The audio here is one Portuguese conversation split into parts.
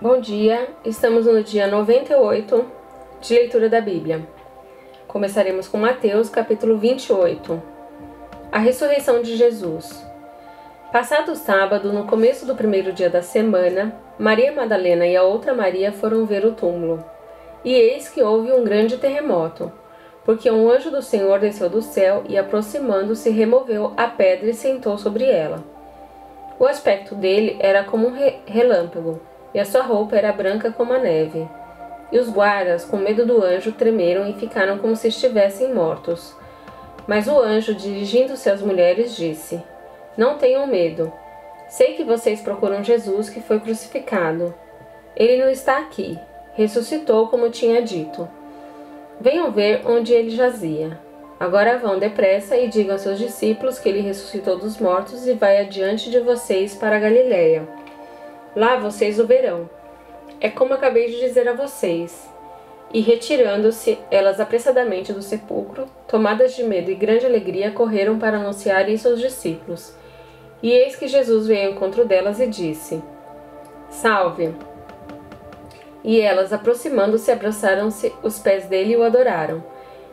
Bom dia, estamos no dia 98 de leitura da Bíblia. Começaremos com Mateus, capítulo 28. A ressurreição de Jesus. Passado o sábado, no começo do primeiro dia da semana, Maria Madalena e a outra Maria foram ver o túmulo. E eis que houve um grande terremoto, porque um anjo do Senhor desceu do céu e, aproximando-se, removeu a pedra e sentou sobre ela. O aspecto dele era como um relâmpago, e a sua roupa era branca como a neve. E os guardas, com medo do anjo, tremeram e ficaram como se estivessem mortos. Mas o anjo, dirigindo-se às mulheres, disse: Não tenham medo. Sei que vocês procuram Jesus, que foi crucificado. Ele não está aqui. Ressuscitou, como tinha dito. Venham ver onde ele jazia. Agora vão depressa e digam aos seus discípulos que ele ressuscitou dos mortos e vai adiante de vocês para a Galiléia. Lá vocês o verão. É como acabei de dizer a vocês. E retirando-se, elas apressadamente do sepulcro, tomadas de medo e grande alegria, correram para anunciar isso aos discípulos. E eis que Jesus veio ao encontro delas e disse: Salve! E elas, aproximando-se, abraçaram-se os pés dele e o adoraram.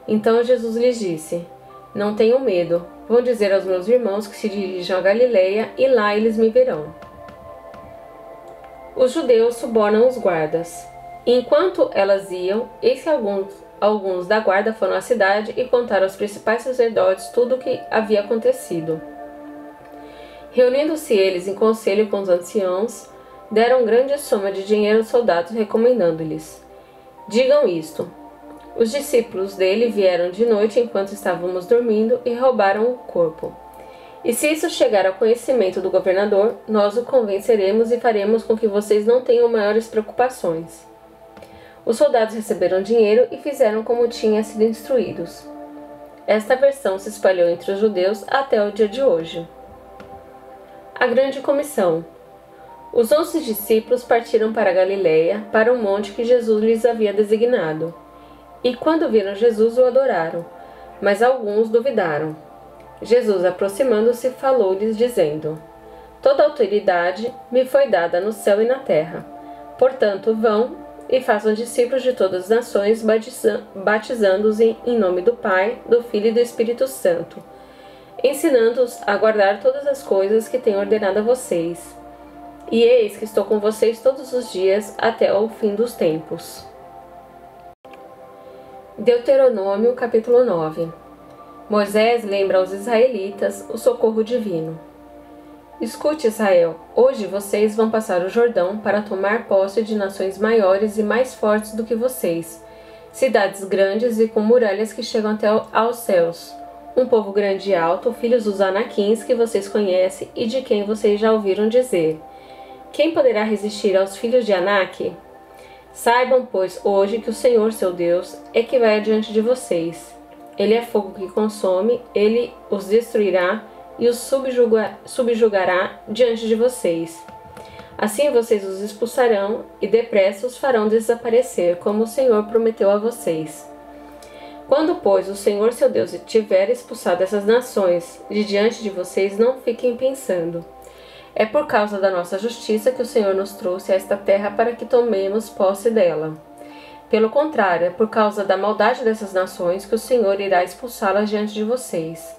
Então Jesus lhes disse: Não tenham medo. Vão dizer aos meus irmãos que se dirijam a Galiléia e lá eles me verão. Os judeus subornam os guardas. Enquanto elas iam, eis que alguns da guarda foram à cidade e contaram aos principais sacerdotes tudo o que havia acontecido. Reunindo-se eles em conselho com os anciãos, deram grande soma de dinheiro aos soldados, recomendando-lhes: Digam isto. Os discípulos dele vieram de noite enquanto estávamos dormindo e roubaram o corpo. E se isso chegar ao conhecimento do governador, nós o convenceremos e faremos com que vocês não tenham maiores preocupações. Os soldados receberam dinheiro e fizeram como tinham sido instruídos. Esta versão se espalhou entre os judeus até o dia de hoje. A grande comissão. Os 11 discípulos partiram para a Galiléia, para o monte que Jesus lhes havia designado. E quando viram Jesus, o adoraram, mas alguns duvidaram. Jesus, aproximando-se, falou-lhes, dizendo: Toda autoridade me foi dada no céu e na terra. Portanto, vão e façam discípulos de todas as nações, batizando-os em nome do Pai, do Filho e do Espírito Santo, ensinando-os a guardar todas as coisas que tenho ordenado a vocês. E eis que estou com vocês todos os dias até o fim dos tempos. Deuteronômio, capítulo 9. Moisés lembra aos israelitas o socorro divino. Escute, Israel, hoje vocês vão passar o Jordão para tomar posse de nações maiores e mais fortes do que vocês, cidades grandes e com muralhas que chegam até aos céus, um povo grande e alto, filhos dos Anaquins que vocês conhecem e de quem vocês já ouviram dizer: Quem poderá resistir aos filhos de Anak? Saibam, pois, hoje que o Senhor, seu Deus, é que vai adiante de vocês. Ele é fogo que consome, ele os destruirá e os subjugará diante de vocês. Assim vocês os expulsarão e depressa os farão desaparecer, como o Senhor prometeu a vocês. Quando, pois, o Senhor, seu Deus, tiver expulsado essas nações de diante de vocês, não fiquem pensando: É por causa da nossa justiça que o Senhor nos trouxe a esta terra para que tomemos posse dela. Pelo contrário, é por causa da maldade dessas nações que o Senhor irá expulsá-las diante de vocês.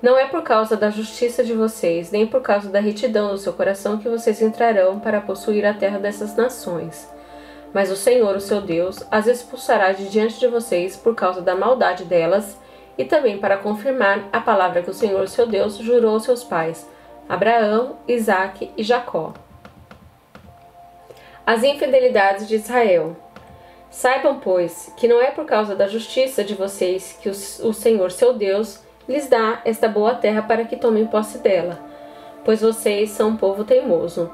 Não é por causa da justiça de vocês, nem por causa da retidão do seu coração que vocês entrarão para possuir a terra dessas nações. Mas o Senhor, o seu Deus, as expulsará de diante de vocês por causa da maldade delas e também para confirmar a palavra que o Senhor, seu Deus, jurou aos seus pais, Abraão, Isaque e Jacó. As infidelidades de Israel. Saibam, pois, que não é por causa da justiça de vocês que o Senhor, seu Deus, lhes dá esta boa terra para que tomem posse dela, pois vocês são um povo teimoso.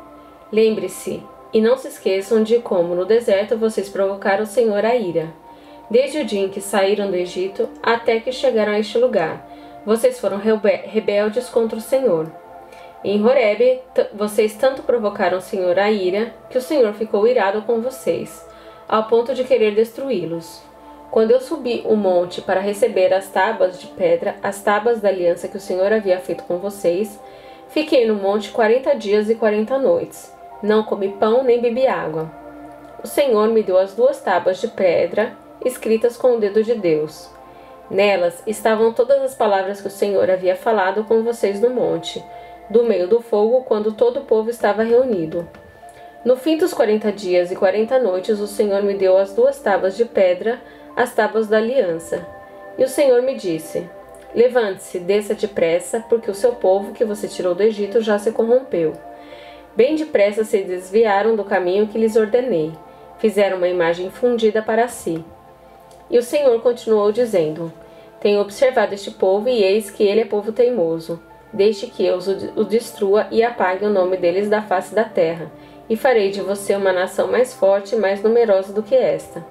Lembre-se, e não se esqueçam de como, no deserto, vocês provocaram o Senhor a ira. Desde o dia em que saíram do Egito até que chegaram a este lugar, vocês foram rebeldes contra o Senhor. Em Horebe, vocês tanto provocaram o Senhor a ira, que o Senhor ficou irado com vocês, ao ponto de querer destruí-los. Quando eu subi o monte para receber as tábuas de pedra, as tábuas da aliança que o Senhor havia feito com vocês, fiquei no monte 40 dias e 40 noites. Não comi pão nem bebi água. O Senhor me deu as 2 tábuas de pedra, escritas com o dedo de Deus. Nelas estavam todas as palavras que o Senhor havia falado com vocês no monte, do meio do fogo, quando todo o povo estava reunido. No fim dos 40 dias e 40 noites, o Senhor me deu as 2 tábuas de pedra, as tábuas da aliança. E o Senhor me disse: levante-se, desça depressa, porque o seu povo que você tirou do Egito já se corrompeu. Bem depressa se desviaram do caminho que lhes ordenei. Fizeram uma imagem fundida para si. E o Senhor continuou dizendo: tenho observado este povo, e eis que ele é povo teimoso. Deixe que eu o destrua e apague o nome deles da face da terra, e farei de você uma nação mais forte e mais numerosa do que esta.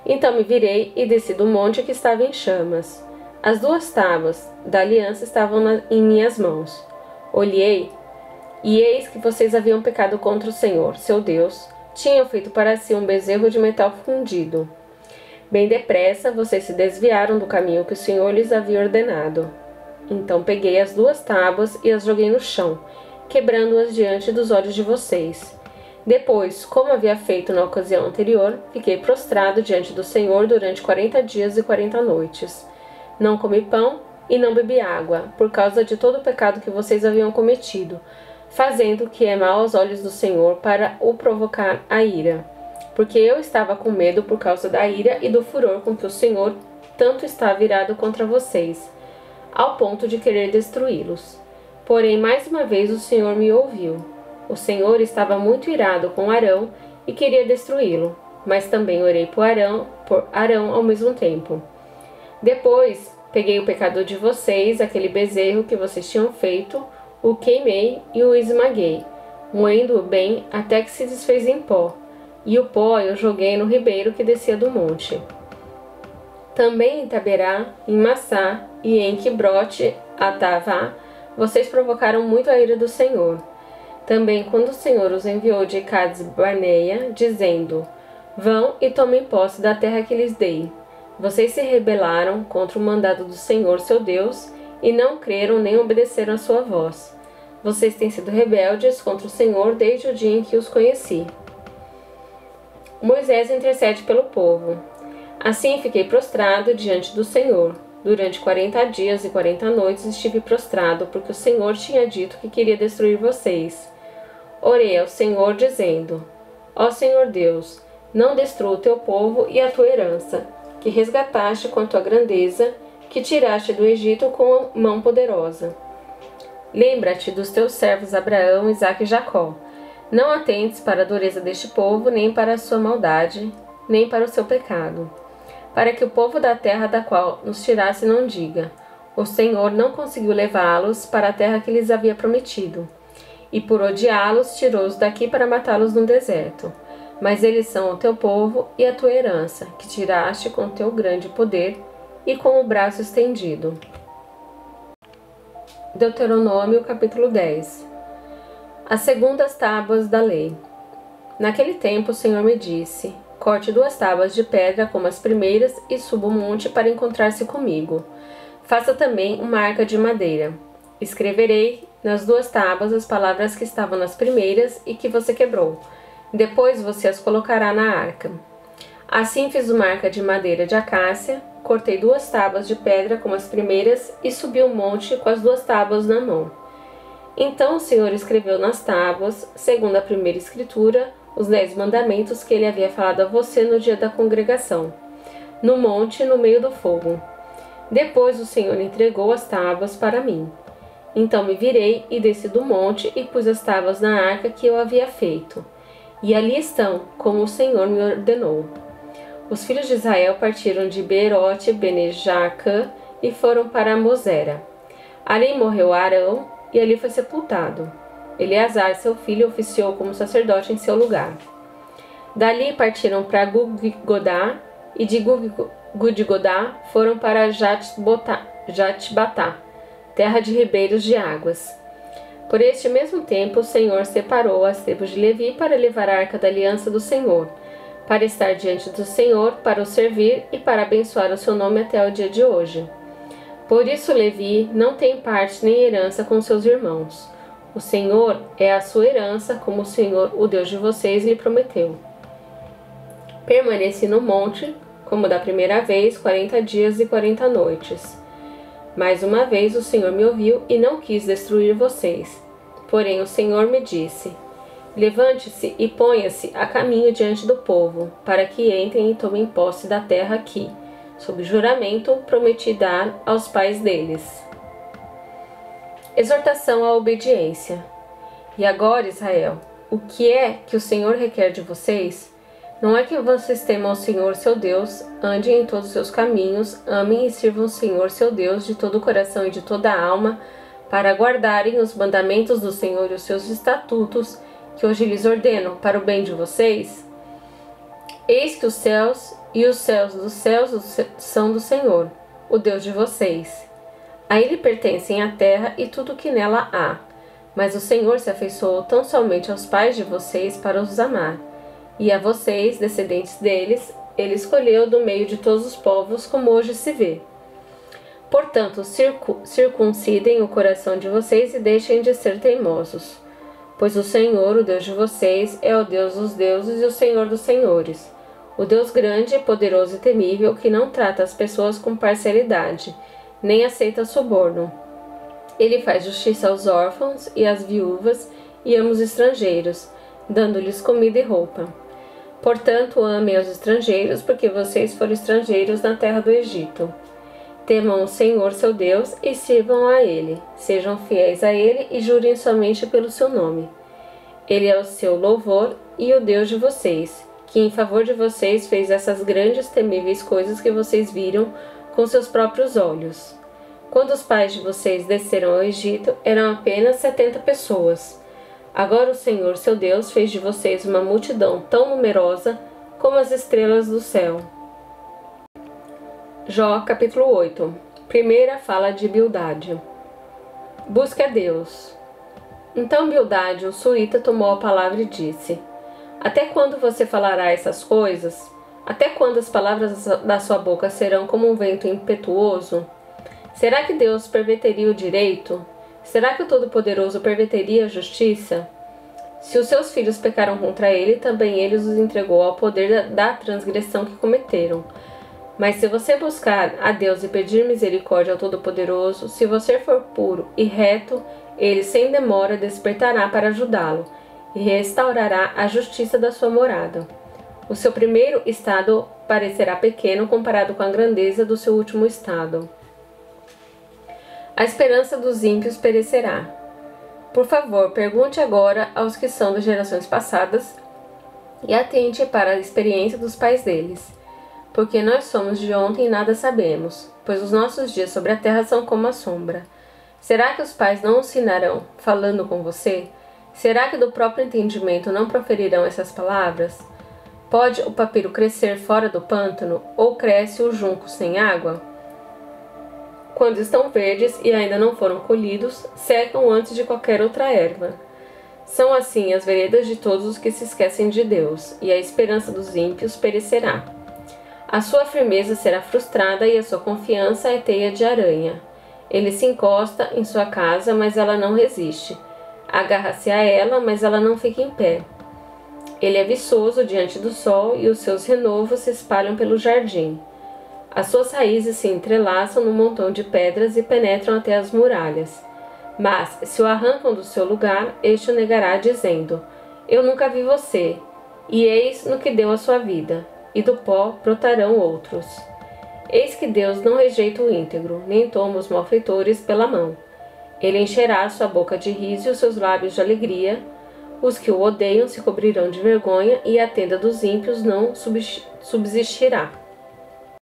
Então me virei e desci do monte que estava em chamas. As 2 tábuas da aliança estavam em minhas mãos. Olhei, e eis que vocês haviam pecado contra o Senhor, seu Deus. Tinham feito para si um bezerro de metal fundido. Bem depressa, vocês se desviaram do caminho que o Senhor lhes havia ordenado. Então peguei as 2 tábuas e as joguei no chão, quebrando-as diante dos olhos de vocês. Depois, como havia feito na ocasião anterior, fiquei prostrado diante do Senhor durante 40 dias e 40 noites. Não comi pão e não bebi água, por causa de todo o pecado que vocês haviam cometido, fazendo o que é mal aos olhos do Senhor para o provocar a ira. Porque eu estava com medo por causa da ira e do furor com que o Senhor tanto está virado contra vocês, ao ponto de querer destruí-los. Porém, mais uma vez o Senhor me ouviu. O Senhor estava muito irado com Arão e queria destruí-lo, mas também orei por Arão ao mesmo tempo. Depois, peguei o pecado de vocês, aquele bezerro que vocês tinham feito, o queimei e o esmaguei, moendo-o bem até que se desfez em pó, e o pó eu joguei no ribeiro que descia do monte. Também em Taberá, em Massá e em Quibrote Atavá, vocês provocaram muito a ira do Senhor. Também quando o Senhor os enviou de Cades-Barneia, dizendo: vão e tomem posse da terra que lhes dei. Vocês se rebelaram contra o mandado do Senhor, seu Deus, e não creram nem obedeceram a sua voz. Vocês têm sido rebeldes contra o Senhor desde o dia em que os conheci. Moisés intercede pelo povo. Assim fiquei prostrado diante do Senhor. Durante 40 dias e 40 noites estive prostrado, porque o Senhor tinha dito que queria destruir vocês. Orei ao Senhor, dizendo: ó Senhor Deus, não destrua o teu povo e a tua herança, que resgataste com a tua grandeza, que tiraste do Egito com mão poderosa. Lembra-te dos teus servos Abraão, Isaque e Jacó. Não atentes para a dureza deste povo, nem para a sua maldade, nem para o seu pecado, para que o povo da terra da qual nos tirasse não diga: o Senhor não conseguiu levá-los para a terra que lhes havia prometido, e por odiá-los tirou-os daqui para matá-los no deserto. Mas eles são o teu povo e a tua herança, que tiraste com teu grande poder e com o braço estendido. Deuteronômio capítulo 10. As segundas tábuas da lei. Naquele tempo o Senhor me disse: corte 2 tábuas de pedra como as primeiras e suba o monte para encontrar-se comigo. Faça também uma arca de madeira. Escreverei nas 2 tábuas as palavras que estavam nas primeiras e que você quebrou. Depois você as colocará na arca. Assim fiz uma arca de madeira de acácia, cortei 2 tábuas de pedra como as primeiras e subi o monte com as 2 tábuas na mão. Então o Senhor escreveu nas tábuas, segundo a primeira escritura, os 10 mandamentos que ele havia falado a você no dia da congregação, no monte no meio do fogo. Depois o Senhor entregou as tábuas para mim. Então me virei e desci do monte e pus as tábuas na arca que eu havia feito. E ali estão, como o Senhor me ordenou. Os filhos de Israel partiram de Beerote Bene-Jaacã e foram para Mosera. Ali morreu Arão e ali foi sepultado. Eleazar, seu filho, oficiou como sacerdote em seu lugar. Dali partiram para Gudgodá e de Gudgodá foram para Jatbatá, terra de ribeiros de águas. Por este mesmo tempo, o Senhor separou as tribos de Levi para levar a arca da aliança do Senhor, para estar diante do Senhor, para o servir e para abençoar o seu nome até o dia de hoje. Por isso Levi não tem parte nem herança com seus irmãos. O Senhor é a sua herança, como o Senhor, o Deus de vocês, lhe prometeu. Permaneci no monte, como da primeira vez, 40 dias e 40 noites. Mais uma vez o Senhor me ouviu e não quis destruir vocês. Porém o Senhor me disse: levante-se e ponha-se a caminho diante do povo, para que entrem e tomem posse da terra que, sob juramento, prometi dar aos pais deles. Exortação à obediência. E agora, Israel, o que é que o Senhor requer de vocês? Não é que vocês temam ao Senhor seu Deus, andem em todos os seus caminhos, amem e sirvam o Senhor seu Deus de todo o coração e de toda a alma, para guardarem os mandamentos do Senhor e os seus estatutos, que hoje lhes ordeno, para o bem de vocês? Eis que os céus e os céus dos céus são do Senhor, o Deus de vocês. A ele pertencem a terra e tudo o que nela há. Mas o Senhor se afeiçoou tão somente aos pais de vocês para os amar. E a vocês, descendentes deles, ele escolheu do meio de todos os povos, como hoje se vê. Portanto, circuncidem o coração de vocês e deixem de ser teimosos. Pois o Senhor, o Deus de vocês, é o Deus dos deuses e o Senhor dos senhores. O Deus grande, poderoso e temível, que não trata as pessoas com parcialidade, nem aceita suborno. Ele faz justiça aos órfãos e às viúvas e ama os estrangeiros, dando-lhes comida e roupa. Portanto, amem os estrangeiros, porque vocês foram estrangeiros na terra do Egito. Temam o Senhor seu Deus e sirvam a Ele. Sejam fiéis a Ele e jurem somente pelo seu nome. Ele é o seu louvor e o Deus de vocês, que em favor de vocês fez essas grandes temíveis coisas que vocês viram com seus próprios olhos. Quando os pais de vocês desceram ao Egito, eram apenas 70 pessoas. Agora o Senhor, seu Deus, fez de vocês uma multidão tão numerosa como as estrelas do céu. Jó, capítulo 8. Primeira fala de Bildade. Busque a Deus. Então Bildade, o suíta, tomou a palavra e disse: até quando você falará essas coisas? Até quando as palavras da sua boca serão como um vento impetuoso? Será que Deus perverteria o direito? Será que o Todo-Poderoso perverteria a justiça? Se os seus filhos pecaram contra ele, também ele os entregou ao poder da transgressão que cometeram. Mas se você buscar a Deus e pedir misericórdia ao Todo-Poderoso, se você for puro e reto, ele sem demora despertará para ajudá-lo e restaurará a justiça da sua morada. O seu primeiro estado parecerá pequeno comparado com a grandeza do seu último estado. A esperança dos ímpios perecerá. Por favor, pergunte agora aos que são das gerações passadas e atente para a experiência dos pais deles. Porque nós somos de ontem e nada sabemos, pois os nossos dias sobre a terra são como a sombra. Será que os pais não ensinarão falando com você? Será que do próprio entendimento não proferirão essas palavras? Pode o papiro crescer fora do pântano, ou cresce o junco sem água? Quando estão verdes e ainda não foram colhidos, secam antes de qualquer outra erva. São assim as veredas de todos os que se esquecem de Deus, e a esperança dos ímpios perecerá. A sua firmeza será frustrada e a sua confiança é teia de aranha. Ele se encosta em sua casa, mas ela não resiste. Agarra-se a ela, mas ela não fica em pé. Ele é viçoso diante do sol e os seus renovos se espalham pelo jardim. As suas raízes se entrelaçam num montão de pedras e penetram até as muralhas. Mas, se o arrancam do seu lugar, este o negará, dizendo: eu nunca vi você, e eis no que deu a sua vida, e do pó brotarão outros. Eis que Deus não rejeita o íntegro, nem toma os malfeitores pela mão. Ele encherá a sua boca de riso e os seus lábios de alegria. Os que o odeiam se cobrirão de vergonha, e a tenda dos ímpios não subsistirá.